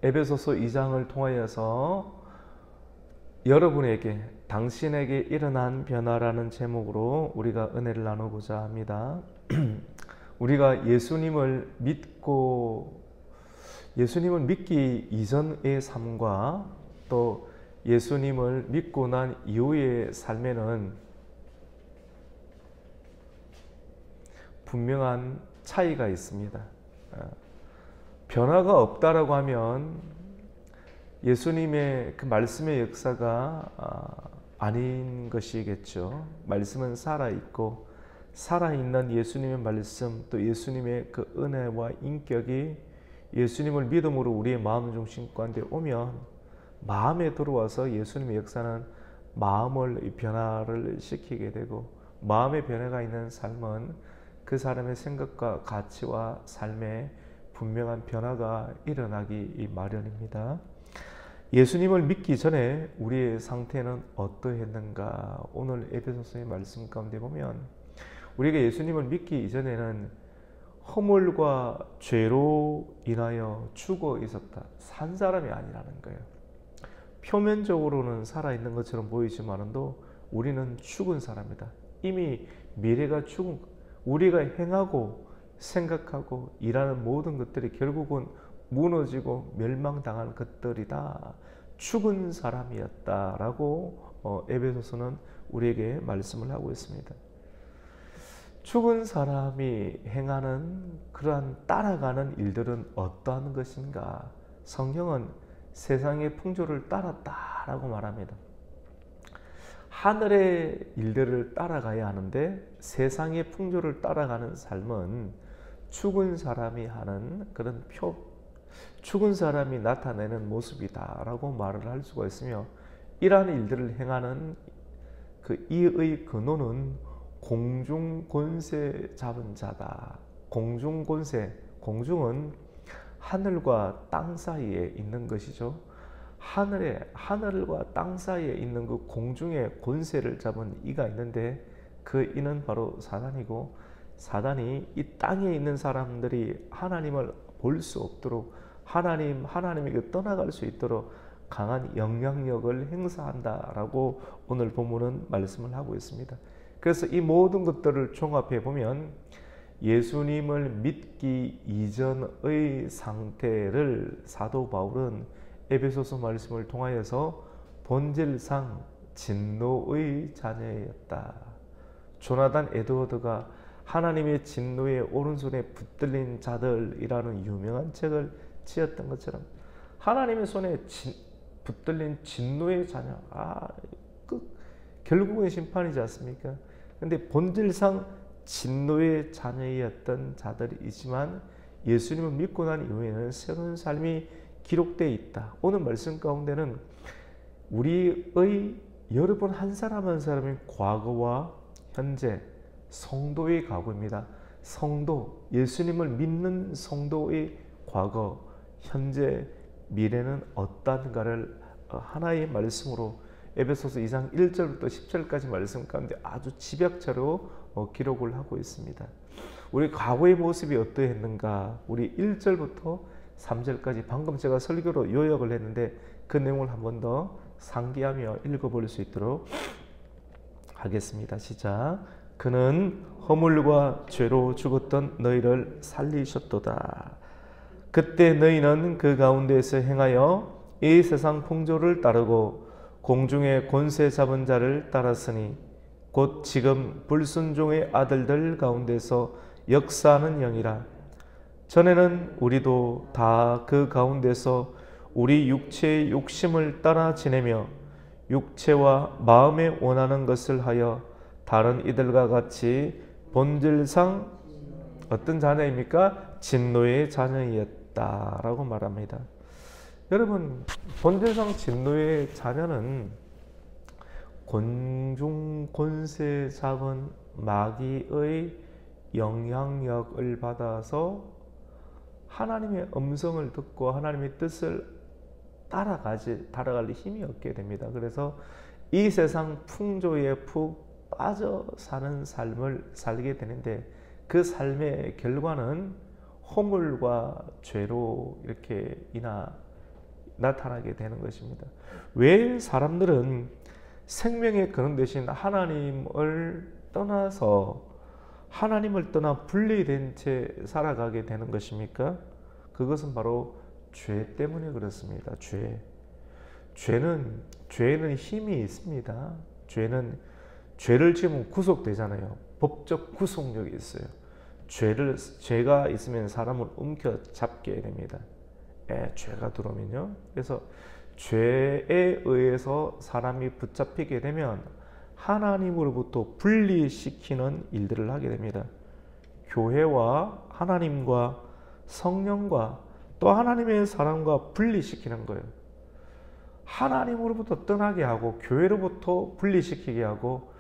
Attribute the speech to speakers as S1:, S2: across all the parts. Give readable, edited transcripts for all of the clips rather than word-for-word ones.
S1: 에베소서 2장을 통하여서 여러분에게 당신에게 일어난 변화라는 제목으로 우리가 은혜를 나누고자 합니다. 우리가 예수님을 믿기 이전의 삶과 또 예수님을 믿고 난 이후의 삶에는 분명한 차이가 있습니다. 변화가 없다라고 하면 예수님의 그 말씀의 역사가 아닌 것이겠죠. 말씀은 살아있고 살아있는 예수님의 말씀, 또 예수님의 그 은혜와 인격이 예수님을 믿음으로 우리의 마음 중심 가운데 오면 마음에 들어와서 예수님의 역사는 마음을 변화를 시키게 되고, 마음의 변화가 있는 삶은 그 사람의 생각과 가치와 삶에 분명한 변화가 일어나기 마련입니다. 예수님을 믿기 전에 우리의 상태는 어떠했는가? 오늘 에베소서의 말씀 가운데 보면 우리가 예수님을 믿기 이전에는 허물과 죄로 인하여 죽어 있었다. 산 사람이 아니라는 거예요. 표면적으로는 살아있는 것처럼 보이지만도 우리는 죽은 사람이다. 이미 미래가 죽은, 우리가 행하고 생각하고 일하는 모든 것들이 결국은 무너지고 멸망당할 것들이다. 죽은 사람이었다라고 에베소서는 우리에게 말씀을 하고 있습니다. 죽은 사람이 행하는 그러한 따라가는 일들은 어떠한 것인가? 성경은 세상의 풍조를 따랐다라고 말합니다. 하늘의 일들을 따라가야 하는데 세상의 풍조를 따라가는 삶은 죽은 사람이 하는 그런 죽은 사람이 나타내는 모습이다라고 말을 할 수가 있으며, 이러한 일들을 행하는 그 이의 근원은 공중 권세 잡은 자다. 공중 권세, 공중은 하늘과 땅 사이에 있는 것이죠. 하늘과 땅 사이에 있는 그 공중의 권세를 잡은 이가 있는데 그 이는 바로 사단이고, 사단이 이 땅에 있는 사람들이 하나님을 볼 수 없도록 하나님에게 떠나갈 수 있도록 강한 영향력을 행사한다라고 오늘 본문은 말씀을 하고 있습니다. 그래서 이 모든 것들을 종합해 보면 예수님을 믿기 이전의 상태를 사도 바울은 에베소서 말씀을 통하여서 본질상 진노의 자녀였다. 조나단 에드워드가 하나님의 진노의 오른손에 붙들린 자들이라는 유명한 책을 지었던 것처럼 하나님의 손에 붙들린 진노의 자녀, 결국은 심판이지 않습니까? 근데 본질상 진노의 자녀였던 자들이지만 예수님을 믿고 난 이후에는 새로운 삶이 기록되어 있다. 오늘 말씀 가운데는 우리의 여러분 한 사람 한 사람의 과거와 현재, 성도의 과거입니다. 성도, 예수님을 믿는 성도의 과거, 현재, 미래는 어떠한가를 하나의 말씀으로 에베소서 2장 1절부터 10절까지 말씀 가운데 아주 집약처로 기록을 하고 있습니다. 우리 과거의 모습이 어떠했는가? 우리 1절부터 3절까지 방금 제가 설교로 요약을 했는데 그 내용을 한 번 더 상기하며 읽어볼 수 있도록 하겠습니다. 시작. 그는 허물과 죄로 죽었던 너희를 살리셨도다. 그때 너희는 그 가운데에서 행하여 이 세상 풍조를 따르고 공중의 권세 잡은 자를 따랐으니 곧 지금 불순종의 아들들 가운데서 역사하는 영이라. 전에는 우리도 다 그 가운데서 우리 육체의 욕심을 따라 지내며 육체와 마음에 원하는 것을 하여 다른 이들과 같이 본질상 어떤 자녀입니까? 진노의 자녀였다라고 말합니다. 여러분, 본질상 진노의 자녀는 공중 권세 잡은 마귀의 영향력을 받아서 하나님의 음성을 듣고 하나님의 뜻을 따라갈 힘이 없게 됩니다. 그래서 이 세상 풍조에 푹 빠져 사는 삶을 살게 되는데 그 삶의 결과는 허물과 죄로 이렇게 나타나게 되는 것입니다. 왜 사람들은 생명의 근원 되신 하나님을 떠나 분리된 채 살아가게 되는 것입니까? 그것은 바로 죄 때문에 그렇습니다. 죄는 힘이 있습니다. 죄를 지으면 구속되잖아요. 법적 구속력이 있어요. 죄가 있으면 사람을 움켜잡게 됩니다. 죄가 들어오면요. 그래서 죄에 의해서 사람이 붙잡히게 되면 하나님으로부터 분리시키는 일들을 하게 됩니다. 교회와 하나님과 성령과 또 하나님의 사람과 분리시키는 거예요. 하나님으로부터 떠나게 하고 교회로부터 분리시키게 하고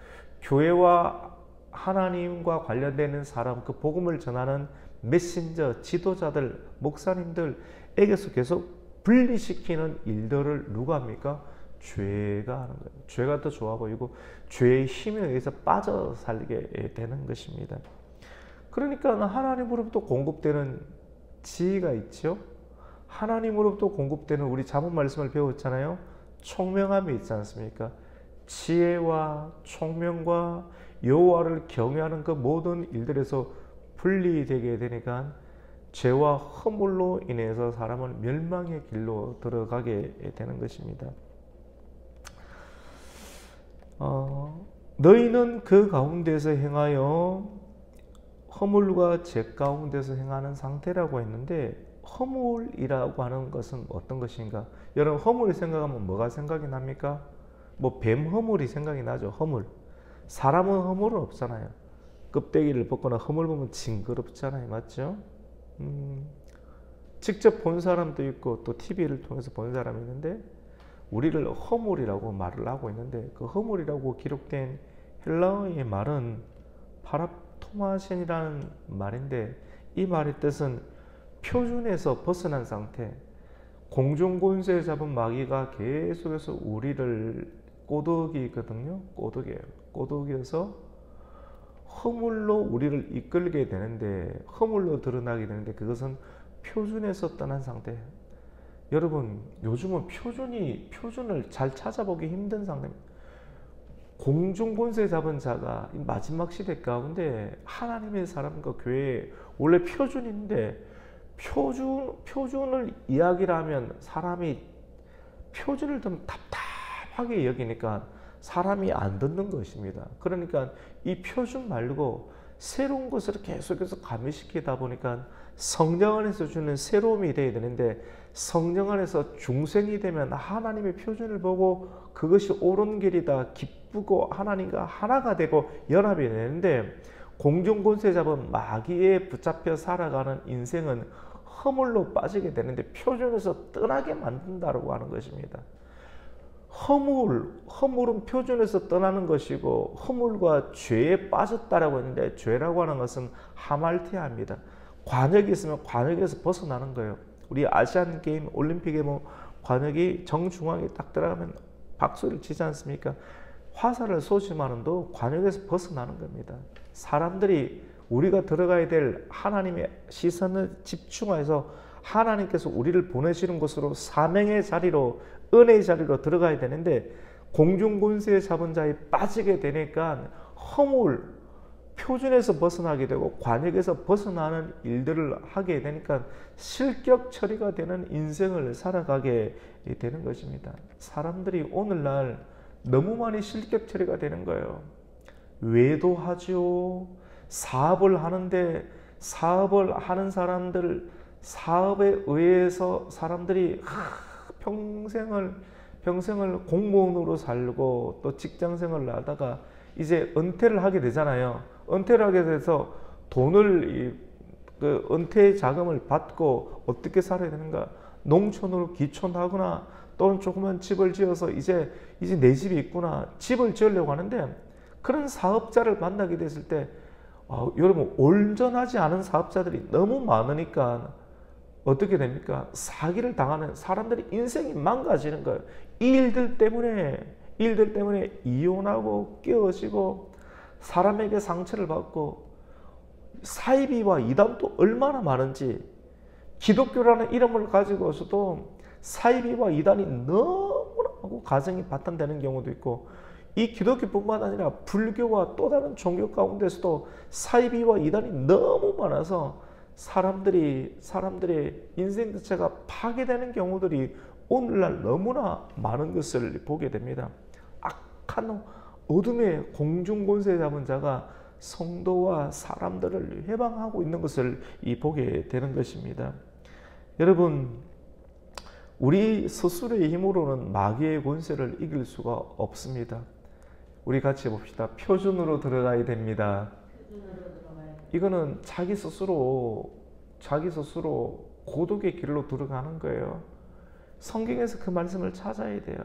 S1: 교회와 하나님과 관련되는 사람, 그 복음을 전하는 메신저, 지도자들, 목사님들에게서 계속 분리시키는 일들을 누가 합니까? 죄가 하는 거예요. 죄가 더 좋아 보이고 죄의 힘에 의해서 빠져 살게 되는 것입니다. 그러니까 하나님으로부터 공급되는 지혜가 있죠. 하나님으로부터 공급되는 우리 잠언 말씀을 배웠잖아요. 총명함이 있지 않습니까? 지혜와 총명과 여호와를 경외하는 그 모든 일들에서 분리되게 되니까 죄와 허물로 인해서 사람은 멸망의 길로 들어가게 되는 것입니다. 너희는 그 가운데서 행하여 허물과 죄 가운데서 행하는 상태라고 했는데 허물이라고 하는 것은 어떤 것인가? 여러분 허물을 생각하면 뭐가 생각이 납니까? 뭐 뱀 허물이 생각이 나죠. 허물. 사람은 허물은 없잖아요. 껍데기를 벗거나 허물 보면 징그럽잖아요. 맞죠? 직접 본 사람도 있고 또 TV를 통해서 본 사람이 있는데 우리를 허물이라고 말을 하고 있는데 그 허물이라고 기록된 헬라어의 말은 파라토마신이라는 말인데 이 말의 뜻은 표준에서 벗어난 상태, 공중권세 잡은 마귀가 계속해서 우리를 꼬드기거든요. 꼬드기여서 허물로 우리를 이끌게 되는데 허물로 드러나게 되는데 그것은 표준에서 떠난 상태. 여러분 요즘은 표준을 잘 찾아보기 힘든 상태입니다. 공중권세 잡은 자가 마지막 시대 가운데 하나님의 사람과 교회에 원래 표준인데 표준을 이야기를 하면 사람이 표준을 좀 답답하게 여기니까 사람이 안 듣는 것입니다. 그러니까 이 표준 말고 새로운 것을 계속해서 가미시키다 보니까 성령 안에서 주는 새로움이 되어야 되는데 성령 안에서 중생이 되면 하나님의 표준을 보고 그것이 옳은 길이다 기쁘고 하나님과 하나가 되고 연합이 되는데 공중권세 잡은 마귀에 붙잡혀 살아가는 인생은 허물로 빠지게 되는데 표준에서 떠나게 만든다고 하는 것입니다. 허물은 표준에서 떠나는 것이고 허물과 죄에 빠졌다라고 했는데 죄라고 하는 것은 하말티아입니다. 관역이 있으면 관역에서 벗어나는 거예요. 우리 아시안 게임 올림픽에 뭐 관역이 정중앙에 딱 들어가면 박수를 치지 않습니까? 화살을 쏘지만도 관역에서 벗어나는 겁니다. 사람들이 우리가 들어가야 될 하나님의 시선을 집중해서 하나님께서 우리를 보내시는 곳으로 사명의 자리로 은혜의 자리로 들어가야 되는데 공중권세에 잡은 자에 빠지게 되니까 허물, 표준에서 벗어나게 되고 관역에서 벗어나는 일들을 하게 되니까 실격 처리가 되는 인생을 살아가게 되는 것입니다. 사람들이 오늘날 너무 많이 실격 처리가 되는 거예요. 외도하죠. 사업을 하는데 사업을 하는 사람들 사업에 의해서 사람들이 평생을 공무원으로 살고 또 직장생활을 하다가 이제 은퇴를 하게 되잖아요. 은퇴를 하게 돼서 돈을 그 은퇴 자금을 받고 어떻게 살아야 되는가? 농촌으로 귀촌하거나 또는 조그만 집을 지어서 이제 내 집이 있구나 집을 지으려고 하는데 그런 사업자를 만나게 됐을 때 여러분 온전하지 않은 사업자들이 너무 많으니까 어떻게 됩니까? 사기를 당하는 사람들이 인생이 망가지는 거예요. 이 일들 때문에 이혼하고 깨어지고 사람에게 상처를 받고 사이비와 이단도 얼마나 많은지 기독교라는 이름을 가지고서도 사이비와 이단이 너무나 가정이 발단되는 경우도 있고, 이 기독교뿐만 아니라 불교와 또 다른 종교 가운데서도 사이비와 이단이 너무 많아서 사람들의 인생 자체가 파괴되는 경우들이 오늘날 너무나 많은 것을 보게 됩니다. 악한 어둠의 공중 권세 잡은 자가 성도와 사람들을 해방하고 있는 것을 보게 되는 것입니다. 여러분, 우리 스스로의 힘으로는 마귀의 권세를 이길 수가 없습니다. 우리 같이 봅시다. 표준으로 들어가야 됩니다. 이거는 자기 스스로 고독의 길로 들어가는 거예요. 성경에서 그 말씀을 찾아야 돼요.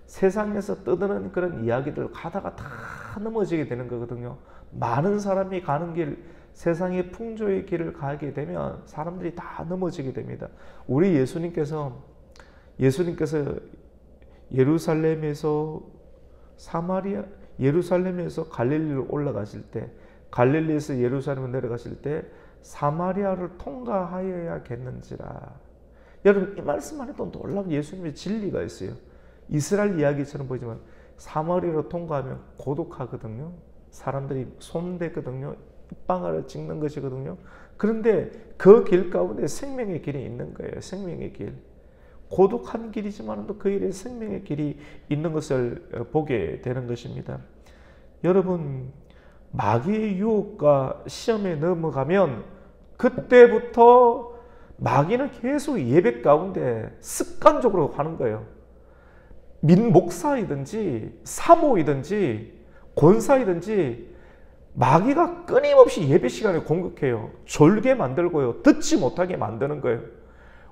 S1: 세상에서 떠드는 그런 이야기들 가다가 다 넘어지게 되는 거거든요. 많은 사람이 가는 길, 세상의 풍조의 길을 가게 되면 사람들이 다 넘어지게 됩니다. 우리 예수님께서 예루살렘에서 갈릴리로 올라가실 때, 갈릴리에서 예루살렘으로 내려가실 때 사마리아를 통과하여야겠는지라. 여러분, 이 말씀만 해도 놀라운 예수님의 진리가 있어요. 이스라엘 이야기처럼 보이지만 사마리아로 통과하면 고독하거든요. 사람들이 손대거든요. 입방아를 찍는 것이거든요. 그런데 그 길 가운데 생명의 길이 있는 거예요. 생명의 길. 고독한 길이지만 또 그 길에 생명의 길이 있는 것을 보게 되는 것입니다. 여러분, 마귀의 유혹과 시험에 넘어가면 그때부터 마귀는 계속 예배 가운데 습관적으로 하는 거예요. 목사이든지 사모이든지 권사이든지 마귀가 끊임없이 예배 시간에 공격해요. 졸게 만들고요. 듣지 못하게 만드는 거예요.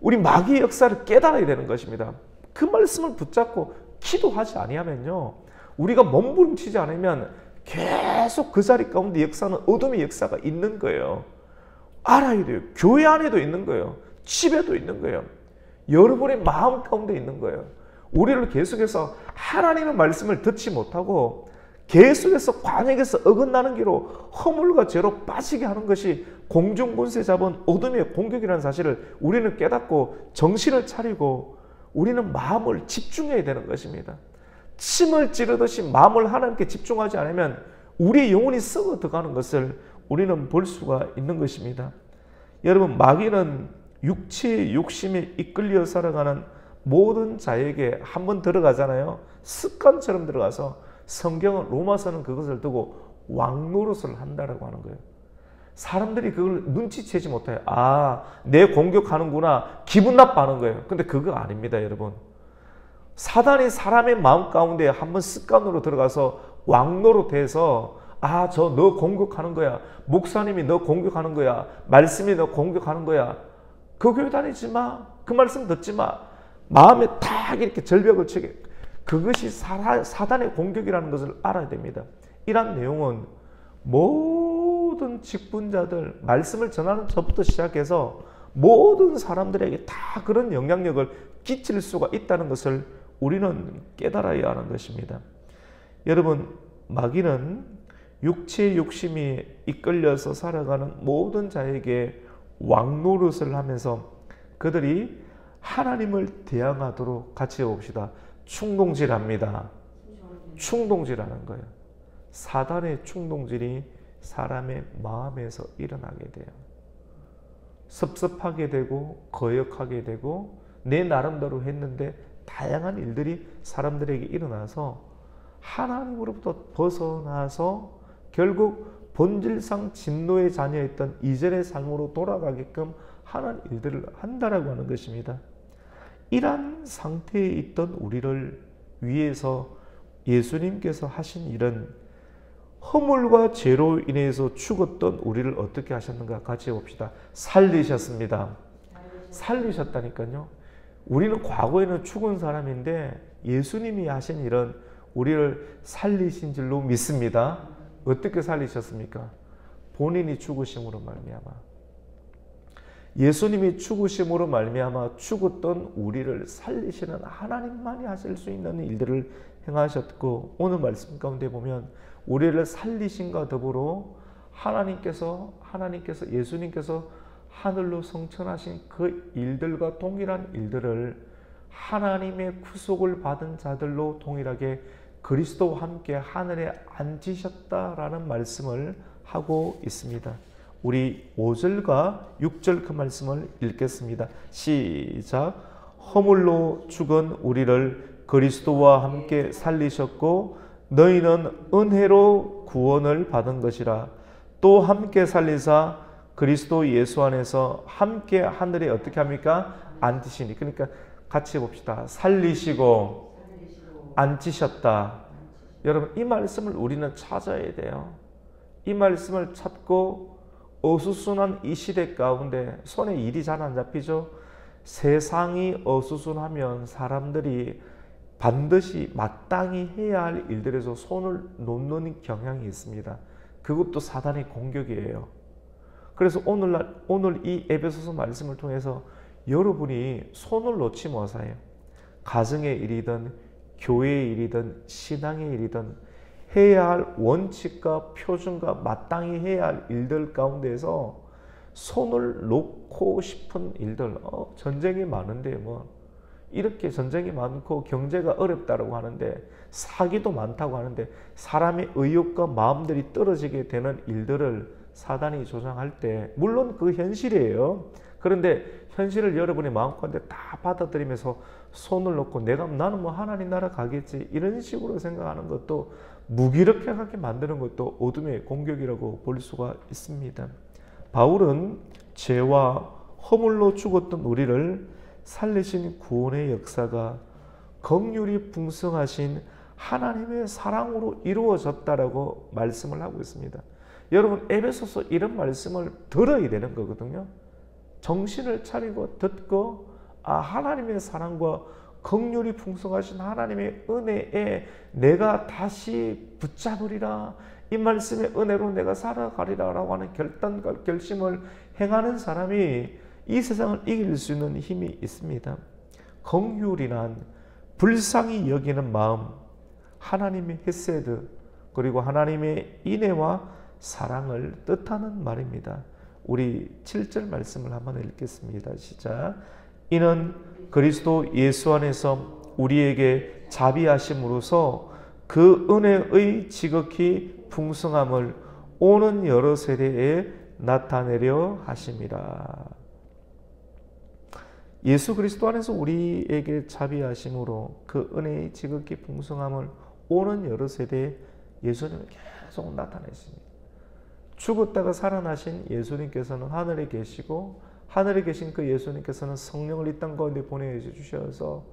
S1: 우리 마귀의 역사를 깨달아야 되는 것입니다. 그 말씀을 붙잡고 기도하지 아니하면요, 우리가 몸부림치지 않으면 계속 그 자리 가운데 역사는 어둠의 역사가 있는 거예요. 알아야 돼요. 교회 안에도 있는 거예요. 집에도 있는 거예요. 여러분의 마음 가운데 있는 거예요. 우리를 계속해서 하나님의 말씀을 듣지 못하고 계속해서 관역에서 어긋나는 길로 허물과 죄로 빠지게 하는 것이 공중권세 잡은 어둠의 공격이라는 사실을 우리는 깨닫고 정신을 차리고 우리는 마음을 집중해야 되는 것입니다. 침을 찌르듯이 마음을 하나님께 집중하지 않으면 우리의 영혼이 썩어 들어가는 것을 우리는 볼 수가 있는 것입니다. 여러분, 마귀는 육체의 욕심에 이끌려 살아가는 모든 자에게 한번 들어가잖아요. 습관처럼 들어가서 성경은, 로마서는 그것을 두고 왕노릇을 한다라고 하는 거예요. 사람들이 그걸 눈치채지 못해요. 아, 내 공격하는구나. 기분 나빠하는 거예요. 근데 그거 아닙니다, 여러분. 사단이 사람의 마음 가운데 한번 습관으로 들어가서 왕노릇해서, 아, 저 너 공격하는 거야. 목사님이 너 공격하는 거야. 말씀이 너 공격하는 거야. 그 교회 다니지 마. 그 말씀 듣지 마. 마음에 딱 이렇게 절벽을 치게. 그것이 사단의 공격이라는 것을 알아야 됩니다. 이런 내용은 모든 직분자들, 말씀을 전하는 저부터 시작해서 모든 사람들에게 다 그런 영향력을 끼칠 수가 있다는 것을 우리는 깨달아야 하는 것입니다. 여러분, 마귀는 육체의 욕심이 이끌려서 살아가는 모든 자에게 왕노릇을 하면서 그들이 하나님을 대항하도록, 같이 봅시다, 충동질합니다. 충동질하는 거예요. 사단의 충동질이 사람의 마음에서 일어나게 돼요. 섭섭하게 되고 거역하게 되고 내 나름대로 했는데 다양한 일들이 사람들에게 일어나서 하나님으로부터 벗어나서 결국 본질상 진노의 자녀였던 이전의 삶으로 돌아가게끔 하는 일들을 한다라고 하는 것입니다. 이러한 상태에 있던 우리를 위해서 예수님께서 하신 일은 허물과 죄로 인해서 죽었던 우리를 어떻게 하셨는가, 같이 봅시다. 살리셨습니다. 살리셨다니까요. 우리는 과거에는 죽은 사람인데 예수님이 하신 일은 우리를 살리신 줄로 믿습니다. 어떻게 살리셨습니까? 본인이 죽으심으로 말미암아. 예수님이 죽으심으로 말미암아 죽었던 우리를 살리시는 하나님만이 하실 수 있는 일들을 행하셨고, 오늘 말씀 가운데 보면 우리를 살리신과 더불어 하나님께서 예수님께서 하늘로 성천하신 그 일들과 동일한 일들을 하나님의 구속을 받은 자들로 동일하게 그리스도와 함께 하늘에 앉으셨다라는 말씀을 하고 있습니다. 우리 5절과 6절 그 말씀을 읽겠습니다. 시작. 허물로 죽은 우리를 그리스도와 함께 살리셨고 너희는 은혜로 구원을 받은 것이라. 또 함께 살리사 그리스도 예수 안에서 함께 하늘에 어떻게 합니까? 앉으시니. 그러니까 같이 봅시다. 살리시고 앉으셨다. 여러분, 이 말씀을 우리는 찾아야 돼요. 이 말씀을 찾고 어수선한 이 시대 가운데 손에 일이 잘 안 잡히죠. 세상이 어수선하면 사람들이 반드시 마땅히 해야 할 일들에서 손을 놓는 경향이 있습니다. 그것도 사단의 공격이에요. 그래서 오늘 이 에베소서 말씀을 통해서 여러분이 손을 놓지 마세요. 가정의 일이든 교회의 일이든 신앙의 일이든 해야 할 원칙과 표준과 마땅히 해야 할 일들 가운데에서 손을 놓고 싶은 일들, 전쟁이 많은데 뭐 이렇게 전쟁이 많고 경제가 어렵다고 하는데 사기도 많다고 하는데 사람의 의욕과 마음들이 떨어지게 되는 일들을 사단이 조장할 때 물론 그 현실이에요. 그런데 현실을 여러분이 마음가운데 다 받아들이면서 손을 놓고 나는 뭐 하나님 나라 가겠지 이런 식으로 생각하는 것도 무기력하게 만드는 것도 어둠의 공격이라고 볼 수가 있습니다. 바울은 죄와 허물로 죽었던 우리를 살리신 구원의 역사가 긍휼이 풍성하신 하나님의 사랑으로 이루어졌다라고 말씀을 하고 있습니다. 여러분, 에베소서 이런 말씀을 들어야 되는 거거든요. 정신을 차리고 듣고 하나님의 사랑과 긍휼이 풍성하신 하나님의 은혜에 내가 다시 붙잡으리라, 이 말씀의 은혜로 내가 살아가리라 라고 하는 결단과 결심을 행하는 사람이 이 세상을 이길 수 있는 힘이 있습니다. 긍휼이란 불쌍히 여기는 마음, 하나님의 헤세드, 그리고 하나님의 인애와 사랑을 뜻하는 말입니다. 우리 7절 말씀을 한번 읽겠습니다. 시작. 이는 그리스도 예수 안에서 우리에게 자비하심으로써 그 은혜의 지극히 풍성함을 오는 여러 세대에 나타내려 하심이라. 예수 그리스도 안에서 우리에게 자비하심으로 그 은혜의 지극히 풍성함을 오는 여러 세대에 예수님은 계속 나타내십니다. 죽었다가 살아나신 예수님께서는 하늘에 계시고 하늘에 계신 그 예수님께서는 성령을 이 땅 가운데 보내주셔서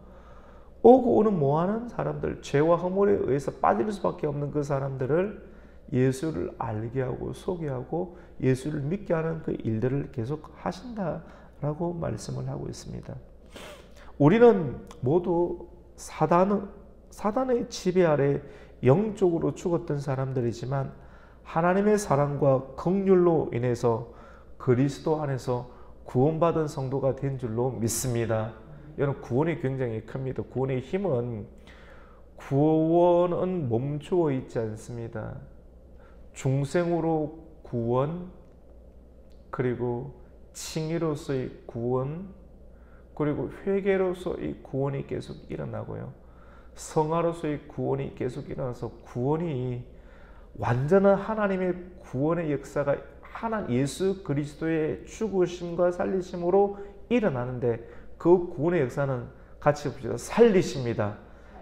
S1: 오고 오는 모하는 사람들, 죄와 허물에 의해서 빠질 수밖에 없는 그 사람들을 예수를 알게 하고 소개하고 예수를 믿게 하는 그 일들을 계속 하신다라고 말씀을 하고 있습니다. 우리는 모두 사단의 지배 아래 영적으로 죽었던 사람들이지만 하나님의 사랑과 긍휼로 인해서 그리스도 안에서 구원받은 성도가 된 줄로 믿습니다. 여러분, 구원이 굉장히 큽니다. 구원의 힘은, 구원은 멈추어 있지 않습니다. 중생으로 구원, 그리고 칭의로서의 구원, 그리고 회개로서의 구원이 계속 일어나고요. 성화로서의 구원이 계속 일어나서 구원이 완전한 하나님의 구원의 역사가 예수 그리스도의 죽으심과 살리심으로 일어나는데 그 구원의 역사는 같이 봅시다. 살리십니다.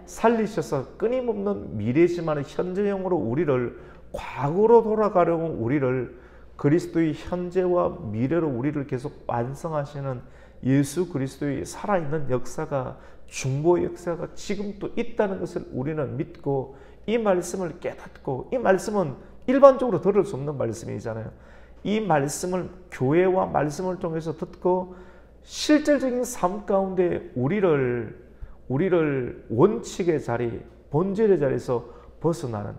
S1: 살리셔서 끊임없는 미래지만 현재형으로 우리를, 과거로 돌아가려고 우리를 그리스도의 현재와 미래로 우리를 계속 완성하시는 예수 그리스도의 살아있는 역사가, 중보의 역사가 지금도 있다는 것을 우리는 믿고 이 말씀을 깨닫고, 이 말씀은 일반적으로 들을 수 없는 말씀이잖아요. 이 말씀을 교회와 말씀을 통해서 듣고 실질적인 삶 가운데 우리를 원칙의 자리, 본질의 자리에서 벗어나는,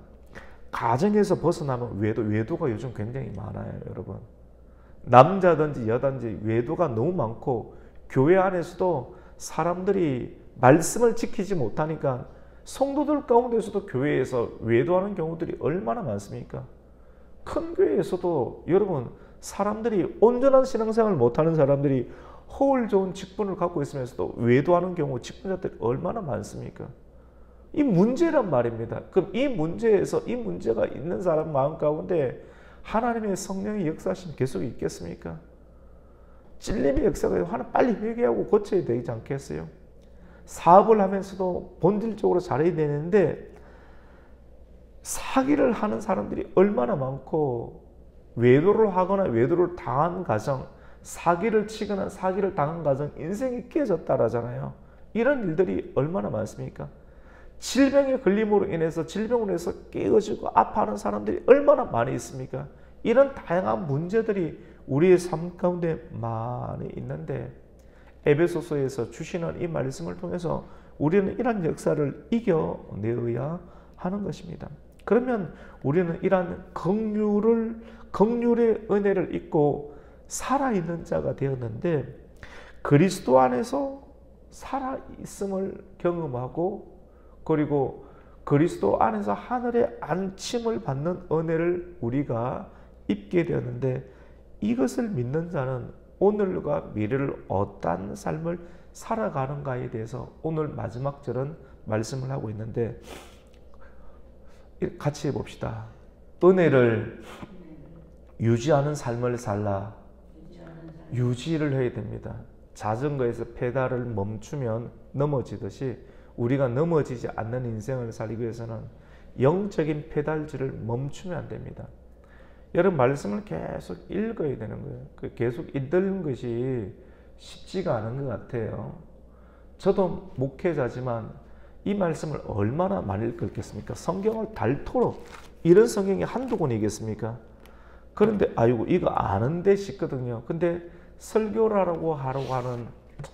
S1: 가정에서 벗어나면 외도가 요즘 굉장히 많아요. 여러분, 남자든지 여자든지 외도가 너무 많고, 교회 안에서도 사람들이 말씀을 지키지 못하니까 성도들 가운데서도 교회에서 외도하는 경우들이 얼마나 많습니까? 큰 교회에서도 여러분, 사람들이 온전한 신앙생활을 못하는 사람들이 허울 좋은 직분을 갖고 있으면서도 외도하는 경우 직분자들이 얼마나 많습니까? 이 문제란 말입니다. 그럼 이 문제에서 이 문제가 있는 사람 마음 가운데 하나님의 성령의 역사하심 계속 있겠습니까? 찔림의 역사가 하나 빨리 회개하고 고쳐야 되지 않겠어요? 사업을 하면서도 본질적으로 잘해야 되는데 사기를 하는 사람들이 얼마나 많고 외도를 하거나 외도를 당한 가정, 사기를 치거나 사기를 당한 가정 인생이 깨졌다라잖아요. 이런 일들이 얼마나 많습니까? 질병의 걸림으로 인해서 질병으로 인해서 깨어지고 아파하는 사람들이 얼마나 많이 있습니까? 이런 다양한 문제들이 우리의 삶 가운데 많이 있는데 에베소서에서 주시는 이 말씀을 통해서 우리는 이런 역사를 이겨내어야 하는 것입니다. 그러면 우리는 이러한 긍휼의 은혜를 입고 살아있는 자가 되었는데 그리스도 안에서 살아있음을 경험하고 그리고 그리스도 안에서 하늘의 안침을 받는 은혜를 우리가 입게 되었는데 이것을 믿는 자는 오늘과 미래를 어떠한 삶을 살아가는가에 대해서 오늘 마지막 절은 말씀을 하고 있는데 같이 해봅시다. 은혜를 유지하는 삶을 살라. 유지를 해야 됩니다. 자전거에서 페달을 멈추면 넘어지듯이 우리가 넘어지지 않는 인생을 살기 위해서는 영적인 페달질을 멈추면 안 됩니다. 여러분 말씀을 계속 읽어야 되는 거예요. 계속 읽는 것이 쉽지가 않은 것 같아요. 저도 목회자지만 이 말씀을 얼마나 많이 읽겠습니까? 성경을 닳도록 이런 성경이 한두 권이겠습니까? 그런데 아이고 이거 아는데 싶거든요. 근데 설교라고 하려고 하는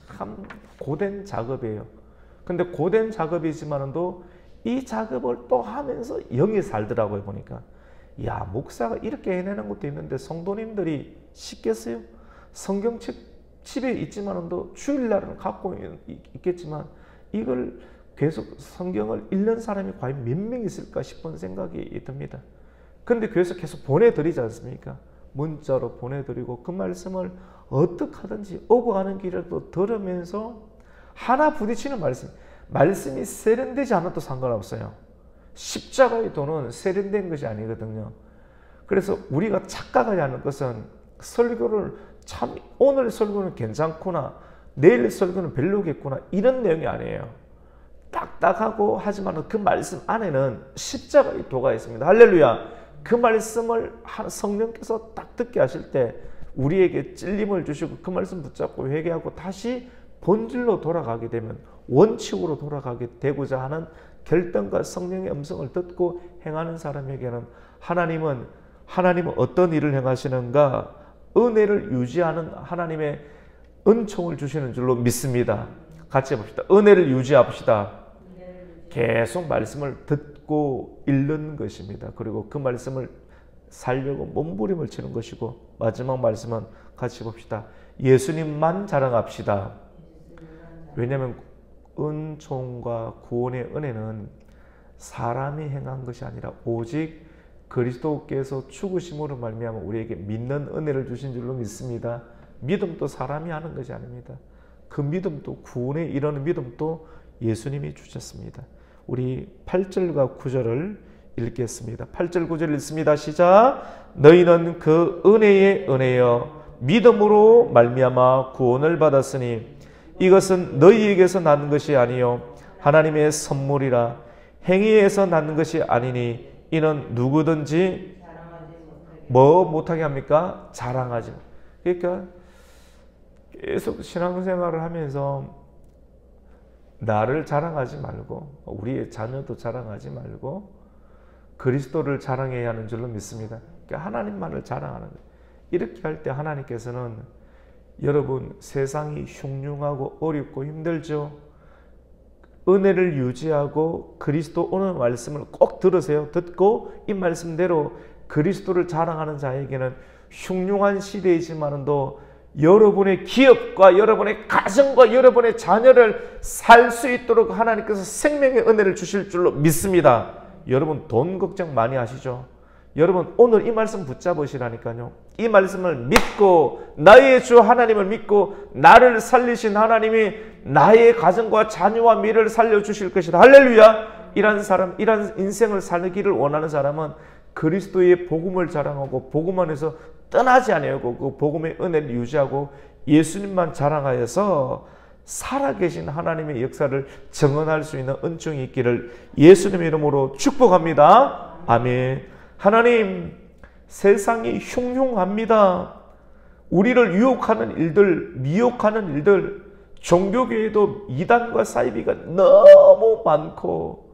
S1: 참 고된 작업이에요. 근데 고된 작업이지만도 이 작업을 또 하면서 영이 살더라고요. 보니까 야 목사가 이렇게 해내는 것도 있는데 성도님들이 쉽겠어요? 성경책 집에 있지만도 주일날은 갖고 있겠지만 이걸 계속 성경을 읽는 사람이 과연 몇 명 있을까 싶은 생각이 듭니다. 그런데 교회에서 계속 보내드리지 않습니까? 문자로 보내드리고 그 말씀을 어떻게 하든지 오고 가는 길에도 들으면서 하나 부딪히는 말씀이 세련되지 않아도 상관없어요. 십자가의 도는 세련된 것이 아니거든요. 그래서 우리가 착각하지 않을 것은 설교를 참 오늘 설교는 괜찮구나 내일 설교는 별로겠구나 이런 내용이 아니에요. 딱딱하고 하지만 그 말씀 안에는 십자가의 도가 있습니다. 할렐루야. 그 말씀을 성령께서 딱 듣게 하실 때 우리에게 찔림을 주시고 그 말씀 붙잡고 회개하고 다시 본질로 돌아가게 되면 원칙으로 돌아가게 되고자 하는 결단과 성령의 음성을 듣고 행하는 사람에게는 하나님은 어떤 일을 행하시는가? 은혜를 유지하는 하나님의 은총을 주시는 줄로 믿습니다. 같이 해봅시다. 은혜를 유지합시다. 계속 말씀을 듣고 읽는 것입니다. 그리고 그 말씀을 살려고 몸부림을 치는 것이고 마지막 말씀은 같이 봅시다. 예수님만 자랑합시다. 왜냐하면 은총과 구원의 은혜는 사람이 행한 것이 아니라 오직 그리스도께서 죽으심으로 말미암아 우리에게 믿는 은혜를 주신 줄로 믿습니다. 믿음도 사람이 하는 것이 아닙니다. 그 믿음도 구원에 이르는 믿음도 예수님이 주셨습니다. 우리 8절과 9절을 읽겠습니다. 8절 9절 읽습니다. 시작. 너희는 그 은혜의 은혜여 믿음으로 말미암아 구원을 받았으니 이것은 너희에게서 난 것이 아니요 하나님의 선물이라. 행위에서 난 것이 아니니 이는 누구든지 뭐 못하게 합니까? 자랑하지. 그러니까 계속 신앙생활을 하면서 나를 자랑하지 말고 우리의 자녀도 자랑하지 말고 그리스도를 자랑해야 하는 줄로 믿습니다. 그러니까 하나님만을 자랑하는 거예요. 이렇게 할 때 하나님께서는 여러분 세상이 흉흉하고 어렵고 힘들죠. 은혜를 유지하고 그리스도 오늘 말씀을 꼭 들으세요. 듣고 이 말씀대로 그리스도를 자랑하는 자에게는 흉흉한 시대이지만도 여러분의 기업과 여러분의 가정과 여러분의 자녀를 살 수 있도록 하나님께서 생명의 은혜를 주실 줄로 믿습니다. 여러분 돈 걱정 많이 하시죠? 여러분 오늘 이 말씀 붙잡으시라니까요. 이 말씀을 믿고 나의 주 하나님을 믿고 나를 살리신 하나님이 나의 가정과 자녀와 미래를 살려주실 것이다. 할렐루야. 이런 사람, 이런 인생을 살기를 원하는 사람은 그리스도의 복음을 자랑하고 복음 안에서 떠나지 아니하고 그 복음의 은혜를 유지하고 예수님만 자랑하여서 살아계신 하나님의 역사를 증언할 수 있는 은총이 있기를 예수님의 이름으로 축복합니다. 아멘. 하나님, 세상이 흉흉합니다. 우리를 유혹하는 일들, 미혹하는 일들, 종교계에도 이단과 사이비가 너무 많고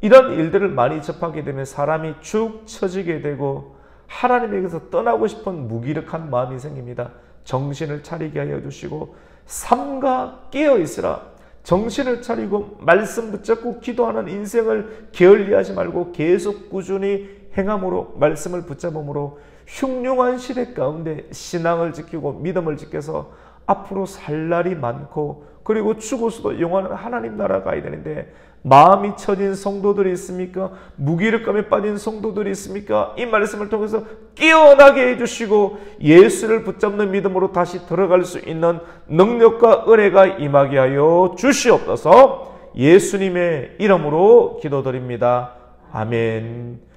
S1: 이런 일들을 많이 접하게 되면 사람이 축 처지게 되고 하나님에게서 떠나고 싶은 무기력한 마음이 생깁니다. 정신을 차리게 하여 주시고 삼가 깨어 있으라. 정신을 차리고 말씀 붙잡고 기도하는 인생을 게을리하지 말고 계속 꾸준히 행함으로 말씀을 붙잡음으로 흉흉한 시대 가운데 신앙을 지키고 믿음을 지켜서 앞으로 살 날이 많고 그리고 죽어서도 영원한 하나님 나라 가야 되는데 마음이 처진 성도들이 있습니까? 무기력감에 빠진 성도들이 있습니까? 이 말씀을 통해서 깨어나게 해주시고 예수를 붙잡는 믿음으로 다시 들어갈 수 있는 능력과 은혜가 임하게 하여 주시옵소서. 예수님의 이름으로 기도드립니다. 아멘.